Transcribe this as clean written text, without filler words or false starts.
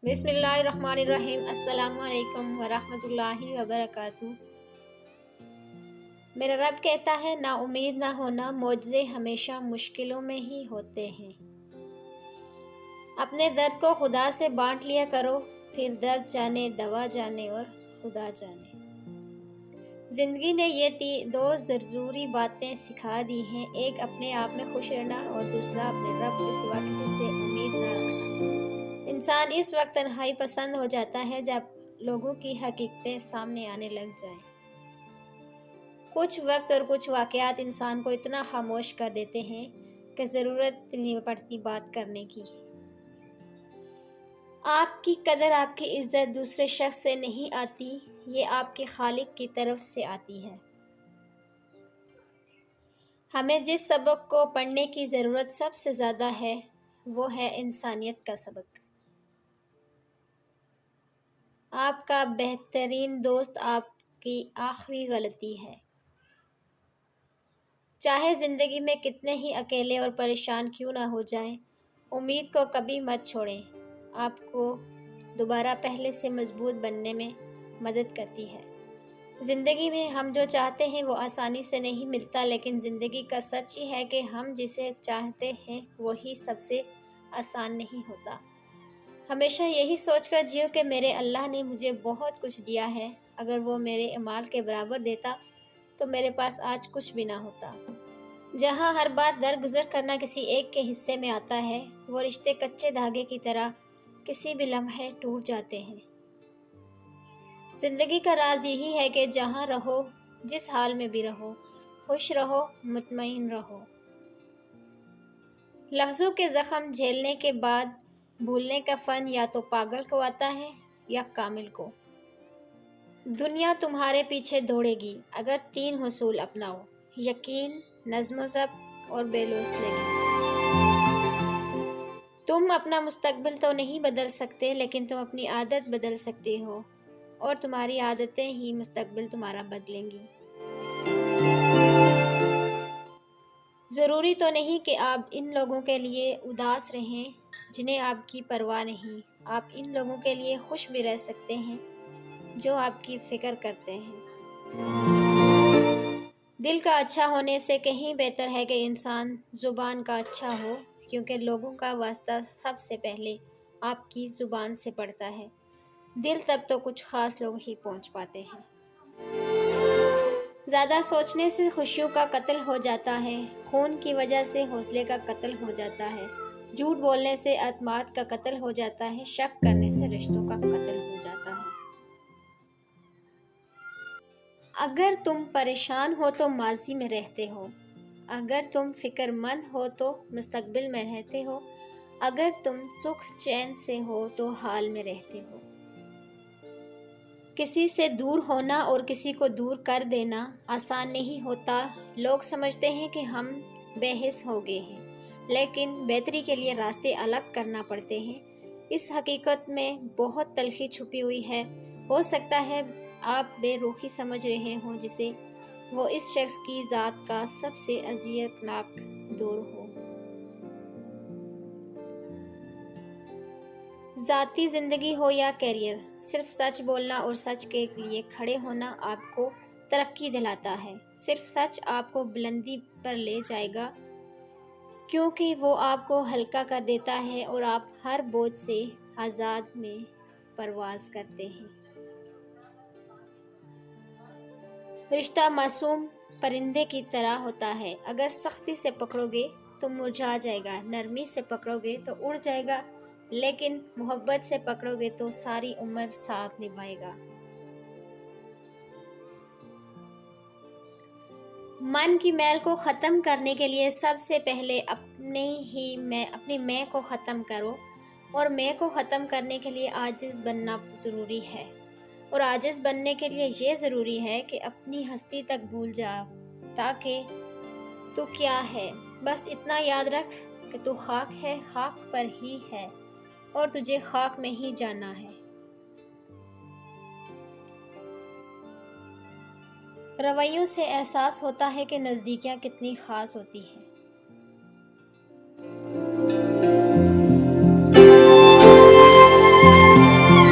بسم اللہ الرحمن الرحیم۔ السلام علیکم ورحمۃ اللہ وبرکاتہ۔ میرا رب کہتا ہے نا امید نہ ہونا، معجزے ہمیشہ مشکلوں میں ہی ہوتے ہیں۔ اپنے درد کو خدا سے بانٹ لیا کرو، پھر درد جانے دوا جانے اور خدا جانے۔ زندگی نے یہ دو ضروری باتیں سکھا دی ہیں، ایک اپنے آپ میں خوش رہنا اور دوسرا اپنے رب کے سوا کسی سے امید نہ رکھنا۔ انسان اس وقت تنہائی پسند ہو جاتا ہے جب لوگوں کی حقیقتیں سامنے آنے لگ جائیں۔ کچھ وقت اور کچھ واقعات انسان کو اتنا خاموش کر دیتے ہیں کہ ضرورت نہیں پڑتی بات کرنے کی۔ آپ کی قدر، آپ کی عزت دوسرے شخص سے نہیں آتی، یہ آپ کے خالق کی طرف سے آتی ہے۔ ہمیں جس سبق کو پڑھنے کی ضرورت سب سے زیادہ ہے وہ ہے انسانیت کا سبق۔ آپ کا بہترین دوست آپ کی آخری غلطی ہے۔ چاہے زندگی میں کتنے ہی اکیلے اور پریشان کیوں نہ ہو جائیں، امید کو کبھی مت چھوڑیں۔ آپ کو دوبارہ پہلے سے مضبوط بننے میں مدد کرتی ہے۔ زندگی میں ہم جو چاہتے ہیں وہ آسانی سے نہیں ملتا، لیکن زندگی کا سچ یہ ہے کہ ہم جسے چاہتے ہیں وہی سب سے آسان نہیں ہوتا۔ ہمیشہ یہی سوچ کر جیو کہ میرے اللہ نے مجھے بہت کچھ دیا ہے، اگر وہ میرے اعمال کے برابر دیتا تو میرے پاس آج کچھ بھی نہ ہوتا۔ جہاں ہر بات درگزر کرنا کسی ایک کے حصے میں آتا ہے، وہ رشتے کچے دھاگے کی طرح کسی بھی لمحے ٹوٹ جاتے ہیں۔ زندگی کا راز یہی ہے کہ جہاں رہو، جس حال میں بھی رہو، خوش رہو، مطمئن رہو۔ لفظوں کے زخم جھیلنے کے بعد بھولنے کا فن یا تو پاگل کو آتا ہے یا کامل کو۔ دنیا تمہارے پیچھے دوڑے گی اگر 3 اصول اپناؤ: یقین، نظم و ضبط اور بے لوث لگی۔ تم اپنا مستقبل تو نہیں بدل سکتے، لیکن تم اپنی عادت بدل سکتے ہو، اور تمہاری عادتیں ہی مستقبل تمہارا بدلیں گی۔ ضروری تو نہیں کہ آپ ان لوگوں کے لیے اداس رہیں جنہیں آپ کی پرواہ نہیں، آپ ان لوگوں کے لیے خوش بھی رہ سکتے ہیں جو آپ کی فکر کرتے ہیں۔ دل کا اچھا ہونے سے کہیں بہتر ہے کہ انسان زبان کا اچھا ہو، کیونکہ لوگوں کا واسطہ سب سے پہلے آپ کی زبان سے پڑتا ہے۔ دل تک تو کچھ خاص لوگ ہی پہنچ پاتے ہیں۔ زیادہ سوچنے سے خوشیوں کا قتل ہو جاتا ہے، خون کی وجہ سے حوصلے کا قتل ہو جاتا ہے، جھوٹ بولنے سے اعتماد کا قتل ہو جاتا ہے، شک کرنے سے رشتوں کا قتل ہو جاتا ہے۔ اگر تم پریشان ہو تو ماضی میں رہتے ہو، اگر تم فکر مند ہو تو مستقبل میں رہتے ہو، اگر تم سکھ چین سے ہو تو حال میں رہتے ہو۔ کسی سے دور ہونا اور کسی کو دور کر دینا آسان نہیں ہوتا۔ لوگ سمجھتے ہیں کہ ہم بے حس ہو گئے ہیں، لیکن بہتری کے لیے راستے الگ کرنا پڑتے ہیں۔ اس حقیقت میں بہت تلخی چھپی ہوئی ہے۔ ہو سکتا ہے آپ بے رخی سمجھ رہے ہوں جسے وہ اس شخص کی ذات کا سب سے اذیت ناک دور ہو۔ ذاتی زندگی ہو یا کیریئر، صرف سچ بولنا اور سچ کے لیے کھڑے ہونا آپ کو ترقی دلاتا ہے۔ صرف سچ آپ کو بلندی پر لے جائے گا، کیونکہ وہ آپ کو ہلکا کر دیتا ہے اور آپ ہر بوجھ سے آزاد میں پرواز کرتے ہیں۔ رشتہ معصوم پرندے کی طرح ہوتا ہے، اگر سختی سے پکڑو گے تو مرجھا جائے گا، نرمی سے پکڑو گے تو اڑ جائے گا، لیکن محبت سے پکڑو گے تو ساری عمر ساتھ نبھائے گا۔ من کی میل کو ختم کرنے کے لیے سب سے پہلے اپنی میں کو ختم کرو، اور میں کو ختم کرنے کے لیے عاجز بننا ضروری ہے، اور عاجز بننے کے لیے یہ ضروری ہے کہ اپنی ہستی تک بھول جاؤ، تاکہ تو کیا ہے بس اتنا یاد رکھ کہ تو خاک ہے، خاک پر ہی ہے، اور تجھے خاک میں ہی جانا ہے۔ رویوں سے احساس ہوتا ہے کہ نزدیکیاں کتنی خاص ہوتی ہیں۔